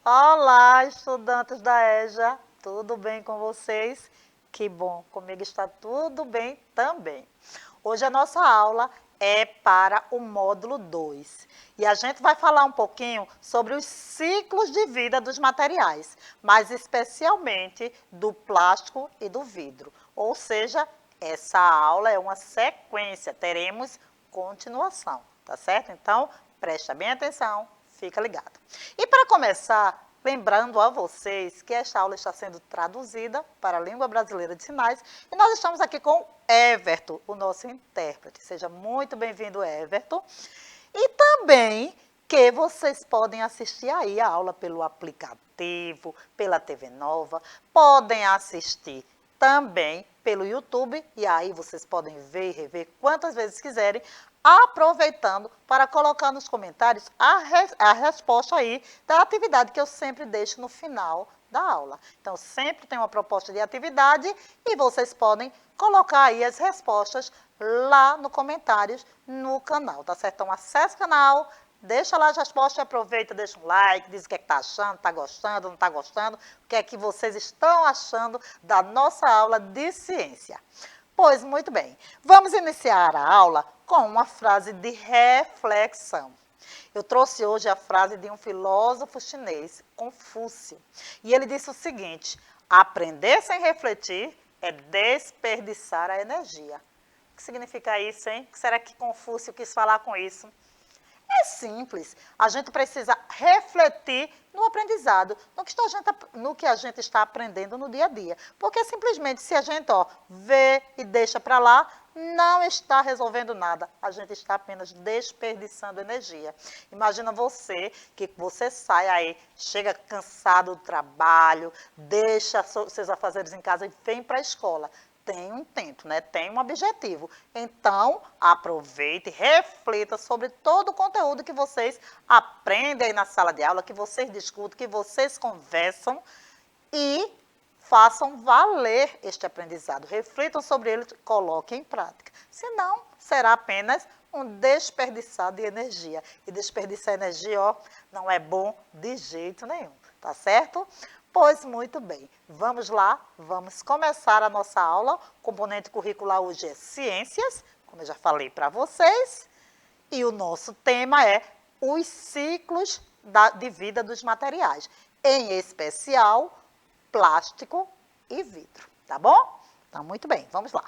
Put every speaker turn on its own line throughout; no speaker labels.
Olá, estudantes da EJA, tudo bem com vocês? Que bom, comigo está tudo bem também. Hoje a nossa aula é para o módulo 2 e a gente vai falar um pouquinho sobre os ciclos de vida dos materiais, mas especialmente do plástico e do vidro. Ou seja, essa aula é uma sequência, teremos continuação, tá certo? Então, presta bem atenção, fica ligado. E para começar, lembrando a vocês que esta aula está sendo traduzida para a língua brasileira de sinais e nós estamos aqui com Everton, o nosso intérprete. Seja muito bem-vindo, Everton. E também que vocês podem assistir aí a aula pelo aplicativo, pela TV Nova, podem assistir também pelo YouTube e aí vocês podem ver e rever quantas vezes quiserem, aproveitando para colocar nos comentários a resposta aí da atividade que eu sempre deixo no final da aula. Então, sempre tem uma proposta de atividade e vocês podem colocar aí as respostas lá no comentários no canal, tá certo? Então, acesse o canal, deixa lá as respostas e aproveita, deixa um like, diz o que está achando, está gostando, não está gostando, o que é que vocês estão achando da nossa aula de ciência. Pois muito bem, vamos iniciar a aula com uma frase de reflexão. Eu trouxe hoje a frase de um filósofo chinês, Confúcio, e ele disse o seguinte: aprender sem refletir é desperdiçar a energia. O que significa isso, hein? O que será que Confúcio quis falar com isso? É simples, a gente precisa refletir no aprendizado, no que a gente está aprendendo no dia a dia. Porque simplesmente se a gente vê e deixa para lá, não está resolvendo nada, a gente está apenas desperdiçando energia. Imagina você, que você sai aí, chega cansado do trabalho, deixa seus afazeres em casa e vem para a escola. Tem um intento, né? Tem um objetivo. Então, aproveite, reflita sobre todo o conteúdo que vocês aprendem aí na sala de aula, que vocês discutem, que vocês conversam e façam valer este aprendizado. Reflitam sobre ele, coloquem em prática. Senão, será apenas um desperdiçar de energia. E desperdiçar energia, não é bom de jeito nenhum, tá certo? Pois muito bem, vamos lá, vamos começar a nossa aula. O componente curricular hoje é Ciências, como eu já falei para vocês, e o nosso tema é os ciclos de vida dos materiais, em especial plástico e vidro, tá bom? Então, muito bem, vamos lá.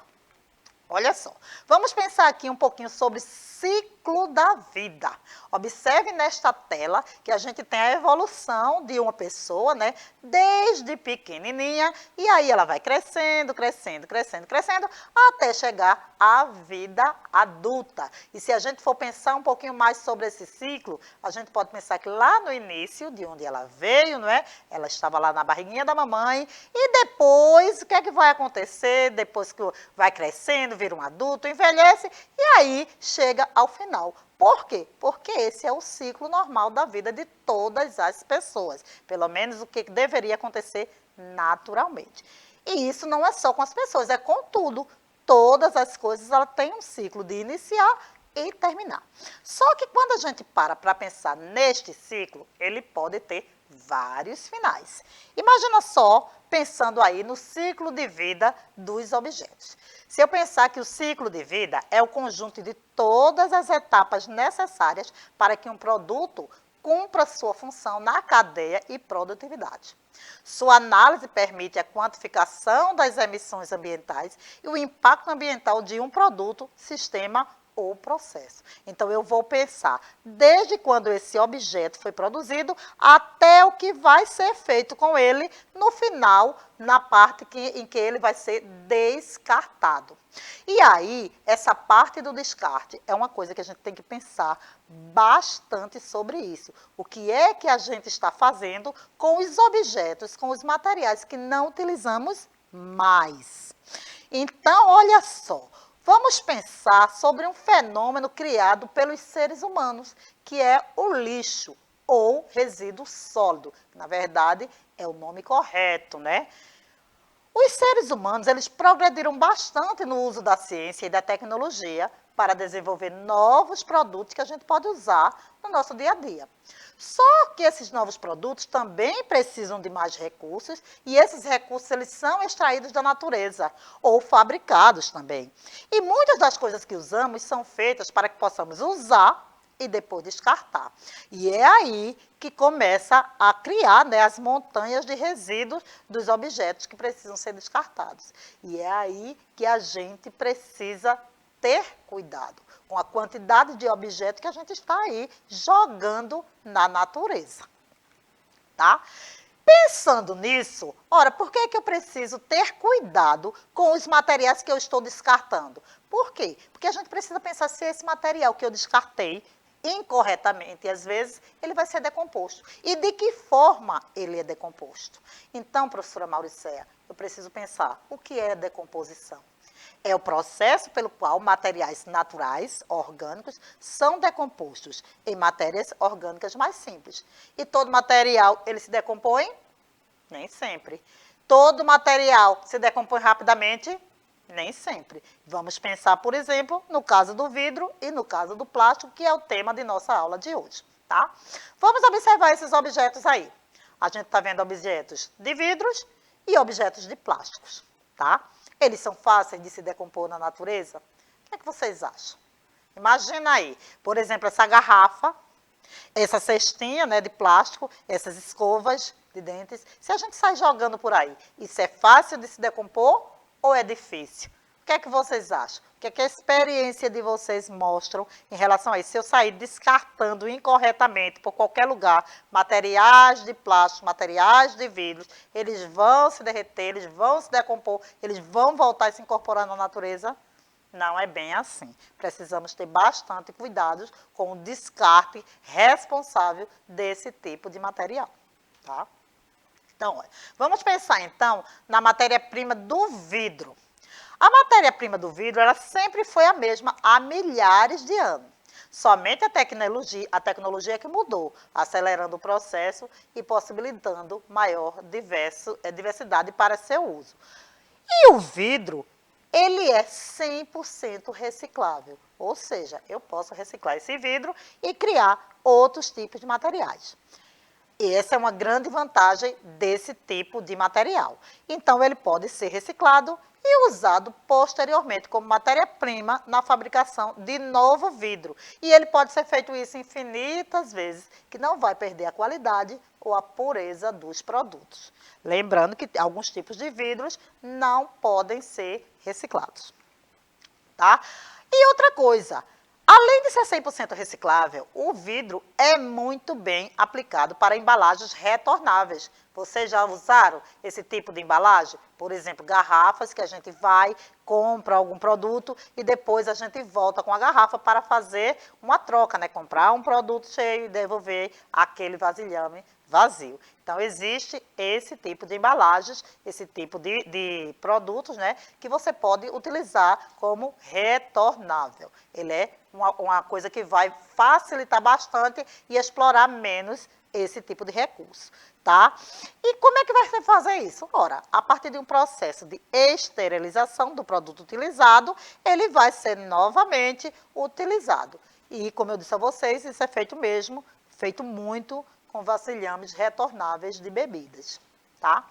Olha só, vamos pensar aqui um pouquinho sobre ciclo da vida. Observe nesta tela que a gente tem a evolução de uma pessoa, né? Desde pequenininha, e aí ela vai crescendo, crescendo, crescendo, crescendo, até chegar à vida adulta. E se a gente for pensar um pouquinho mais sobre esse ciclo, a gente pode pensar que lá no início, de onde ela veio, não é? Ela estava lá na barriguinha da mamãe, e depois, o que é que vai acontecer? Depois que vai crescendo, vira um adulto, envelhece, e aí chega ao final. Por quê? Porque esse é o ciclo normal da vida de todas as pessoas. Pelo menos o que deveria acontecer naturalmente. E isso não é só com as pessoas, é com tudo. Todas as coisas elas têm um ciclo de iniciar e terminar. Só que quando a gente para pensar neste ciclo, ele pode ter vários finais. Imagina só, pensando aí no ciclo de vida dos objetos. Se eu pensar que o ciclo de vida é o conjunto de todas as etapas necessárias para que um produto cumpra sua função na cadeia e produtividade. Sua análise permite a quantificação das emissões ambientais e o impacto ambiental de um produto, sistema ou processo. Então, eu vou pensar desde quando esse objeto foi produzido até o que vai ser feito com ele no final, na parte em que ele vai ser descartado. E aí, essa parte do descarte é uma coisa que a gente tem que pensar bastante sobre isso. O que é que a gente está fazendo com os objetos, com os materiais que não utilizamos mais? Então, olha só. Vamos pensar sobre um fenômeno criado pelos seres humanos, que é o lixo ou resíduo sólido. Na verdade, é o nome correto, né? Os seres humanos, eles progrediram bastante no uso da ciência e da tecnologia para desenvolver novos produtos que a gente pode usar no nosso dia a dia. Só que esses novos produtos também precisam de mais recursos e esses recursos eles são extraídos da natureza ou fabricados também. E muitas das coisas que usamos são feitas para que possamos usar e depois descartar. E é aí que começa a criar, né, as montanhas de resíduos dos objetos que precisam ser descartados. E é aí que a gente precisa ter cuidado com a quantidade de objetos que a gente está aí jogando na natureza, tá? Pensando nisso, ora, por que eu preciso ter cuidado com os materiais que eu estou descartando? Por quê? Porque a gente precisa pensar se esse material que eu descartei incorretamente, e às vezes ele vai ser decomposto. E de que forma ele é decomposto? Então, professora Mauricéia, eu preciso pensar, o que é decomposição? É o processo pelo qual materiais naturais, orgânicos, são decompostos em matérias orgânicas mais simples. E todo material, ele se decompõe? Nem sempre. Todo material se decompõe rapidamente? Nem sempre. Vamos pensar, por exemplo, no caso do vidro e no caso do plástico, que é o tema de nossa aula de hoje, tá? Vamos observar esses objetos aí. A gente está vendo objetos de vidros e objetos de plásticos, tá? Eles são fáceis de se decompor na natureza? O que é que vocês acham? Imagina aí, por exemplo, essa garrafa, essa cestinha, né, de plástico, essas escovas de dentes. Se a gente sai jogando por aí, isso é fácil de se decompor ou é difícil? O que é que vocês acham? O que é que a experiência de vocês mostram em relação a isso? Se eu sair descartando incorretamente por qualquer lugar materiais de plástico, materiais de vidro, eles vão se derreter, eles vão se decompor, eles vão voltar a se incorporar na natureza? Não é bem assim. Precisamos ter bastante cuidado com o descarte responsável desse tipo de material, tá? Então, olha, vamos pensar então na matéria-prima do vidro. A matéria-prima do vidro, ela sempre foi a mesma há milhares de anos. Somente a tecnologia que mudou, acelerando o processo e possibilitando maior diversidade para seu uso. E o vidro, ele é 100% reciclável, ou seja, eu posso reciclar esse vidro e criar outros tipos de materiais. E essa é uma grande vantagem desse tipo de material. Então, ele pode ser reciclado e usado posteriormente como matéria-prima na fabricação de novo vidro. E ele pode ser feito isso infinitas vezes, que não vai perder a qualidade ou a pureza dos produtos. Lembrando que alguns tipos de vidros não podem ser reciclados, tá? E outra coisa, além de ser 100% reciclável, o vidro é muito bem aplicado para embalagens retornáveis. Vocês já usaram esse tipo de embalagem? Por exemplo, garrafas que a gente vai, compra algum produto e depois a gente volta com a garrafa para fazer uma troca, né? Comprar um produto cheio e devolver aquele vasilhame vazio. Então, existe esse tipo de embalagens, esse tipo de produtos, né, que você pode utilizar como retornável. Ele é uma coisa que vai facilitar bastante e explorar menos esse tipo de recurso, tá? E como é que vai se fazer isso? Ora, a partir de um processo de esterilização do produto utilizado, ele vai ser novamente utilizado. E, como eu disse a vocês, isso é feito muito com vasilhames retornáveis de bebidas, tá?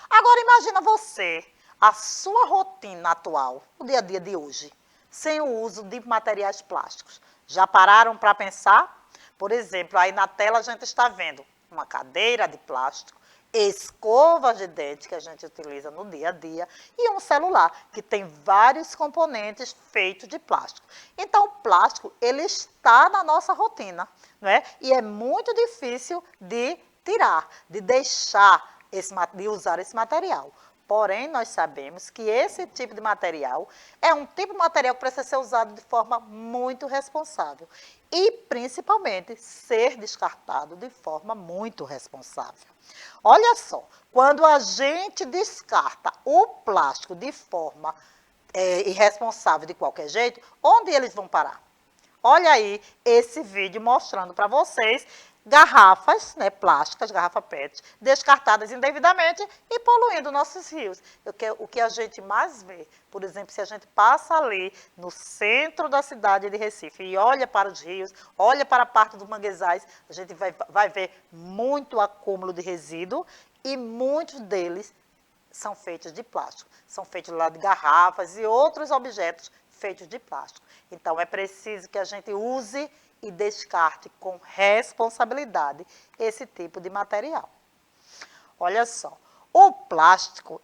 Agora imagina você, a sua rotina atual, o dia a dia de hoje, sem o uso de materiais plásticos. Já pararam para pensar? Por exemplo, aí na tela a gente está vendo uma cadeira de plástico, escovas de dente que a gente utiliza no dia a dia e um celular que tem vários componentes feitos de plástico. Então, o plástico, ele está na nossa rotina, não é? E é muito difícil de tirar, de deixar, de usar esse material. Porém, nós sabemos que esse tipo de material é um tipo de material que precisa ser usado de forma muito responsável e, principalmente, ser descartado de forma muito responsável. Olha só, quando a gente descarta o plástico de forma irresponsável de qualquer jeito, onde eles vão parar? Olha aí esse vídeo mostrando para vocês garrafas, né, plásticas, garrafa PET, descartadas indevidamente e poluindo nossos rios. O que a gente mais vê, por exemplo, se a gente passa ali no centro da cidade de Recife e olha para os rios, olha para a parte dos manguezais, a gente vai ver muito acúmulo de resíduo e muitos deles são feitos de plástico, são feitos lá de garrafas e outros objetos feitos de plástico. Então, é preciso que a gente use e descarte com responsabilidade esse tipo de material. Olha só, o plástico,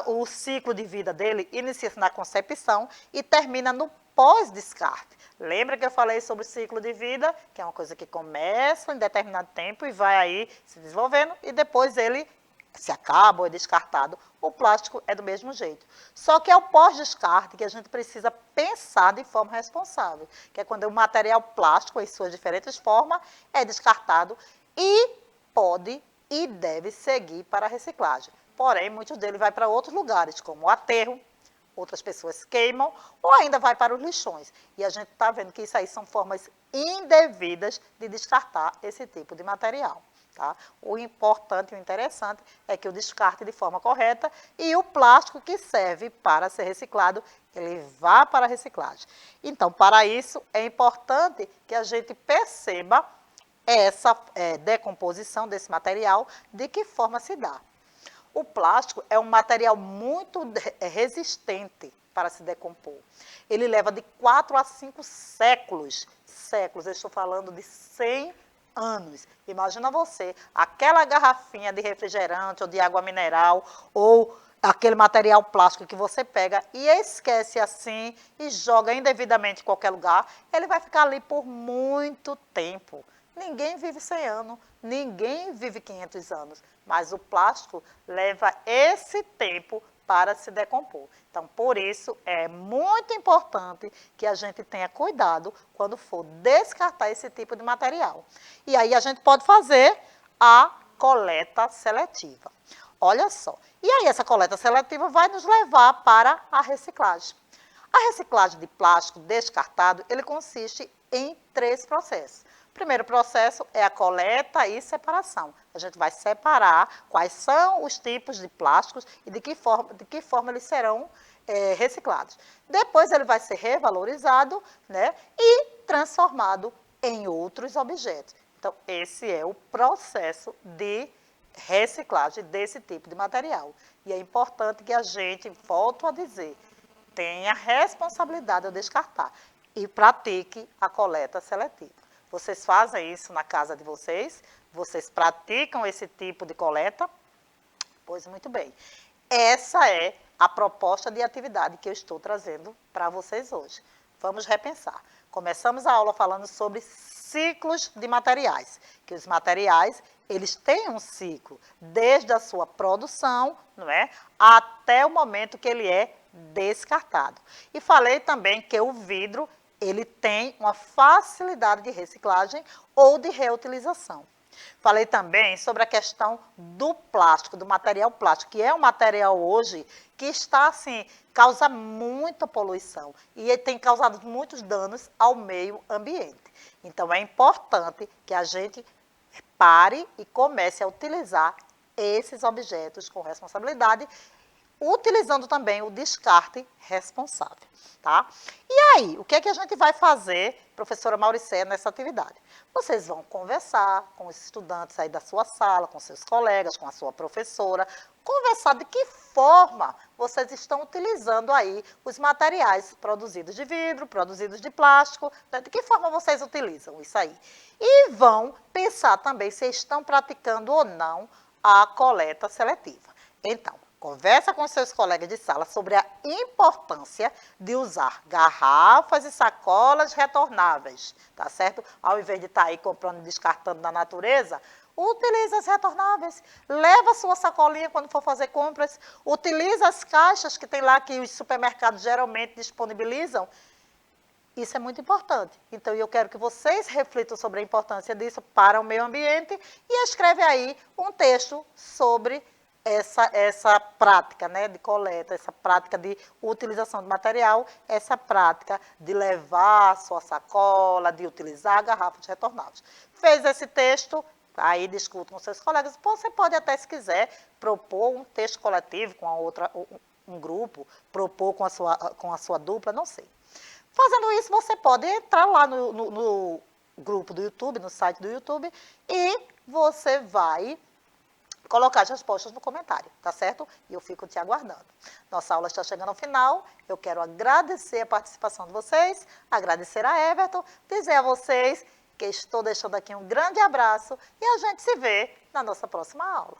o ciclo de vida dele inicia-se na concepção e termina no pós-descarte. Lembra que eu falei sobre o ciclo de vida, que é uma coisa que começa em determinado tempo e vai aí se desenvolvendo e depois ele se acaba ou é descartado. O plástico é do mesmo jeito. Só que é o pós-descarte que a gente precisa pensar de forma responsável, que é quando o material plástico, em suas diferentes formas, é descartado e pode e deve seguir para a reciclagem. Porém, muitos deles vão para outros lugares, como o aterro, outras pessoas queimam, ou ainda vai para os lixões. E a gente está vendo que isso aí são formas indevidas de descartar esse tipo de material. Tá? O importante e o interessante é que o descarte de forma correta e o plástico que serve para ser reciclado, ele vá para a reciclagem. Então, para isso, é importante que a gente perceba essa decomposição desse material, de que forma se dá. O plástico é um material muito resistente para se decompor. Ele leva de 4 a 5 séculos, eu estou falando de 100 anos. Imagina você, aquela garrafinha de refrigerante ou de água mineral ou aquele material plástico que você pega e esquece assim e joga indevidamente em qualquer lugar, ele vai ficar ali por muito tempo. Ninguém vive 100 anos, ninguém vive 500 anos, mas o plástico leva esse tempo para se decompor. Então, por isso, é muito importante que a gente tenha cuidado quando for descartar esse tipo de material. E aí a gente pode fazer a coleta seletiva. Olha só. E aí essa coleta seletiva vai nos levar para a reciclagem. A reciclagem de plástico descartado, ele consiste em 3 processos. O primeiro processo é a coleta e separação. A gente vai separar quais são os tipos de plásticos e de que forma eles serão reciclados. Depois ele vai ser revalorizado, né, e transformado em outros objetos. Então, esse é o processo de reciclagem desse tipo de material. E é importante que a gente, volto a dizer, tenha responsabilidade ao descartar e pratique a coleta seletiva. Vocês fazem isso na casa de vocês? Vocês praticam esse tipo de coleta? Pois muito bem. Essa é a proposta de atividade que eu estou trazendo para vocês hoje. Vamos repensar. Começamos a aula falando sobre ciclos de materiais, que os materiais, eles têm um ciclo, desde a sua produção, não é, até o momento que ele é descartado. E falei também que o vidro, ele tem uma facilidade de reciclagem ou de reutilização. Falei também sobre a questão do plástico, do material plástico, que é um material hoje que está, assim, causa muita poluição e ele tem causado muitos danos ao meio ambiente. Então, é importante que a gente pare e comece a utilizar esses objetos com responsabilidade, utilizando também o descarte responsável, tá? E aí, o que é que a gente vai fazer, professora Mauricéia, nessa atividade? Vocês vão conversar com os estudantes aí da sua sala, com seus colegas, com a sua professora, conversar de que forma vocês estão utilizando aí os materiais produzidos de vidro, produzidos de plástico, né? De que forma vocês utilizam isso aí. E vão pensar também se estão praticando ou não a coleta seletiva. Então, conversa com seus colegas de sala sobre a importância de usar garrafas e sacolas retornáveis, tá certo? Ao invés de estar aí comprando e descartando na natureza, utilize as retornáveis, leva a sua sacolinha quando for fazer compras, utilize as caixas que tem lá que os supermercados geralmente disponibilizam. Isso é muito importante. Então, eu quero que vocês reflitam sobre a importância disso para o meio ambiente e escreve aí um texto sobre essa prática, né, de coleta, essa prática de utilização de material, essa prática de levar a sua sacola, de utilizar garrafas retornáveis. Fez esse texto, aí discute com seus colegas. Você pode até, se quiser, propor um texto coletivo com a outra, um grupo, propor com a sua dupla, não sei. Fazendo isso, você pode entrar lá no grupo do YouTube, no site do YouTube, e você vai colocar as respostas no comentário, tá certo? E eu fico te aguardando. Nossa aula está chegando ao final. Eu quero agradecer a participação de vocês, agradecer a Everton, dizer a vocês que estou deixando aqui um grande abraço e a gente se vê na nossa próxima aula.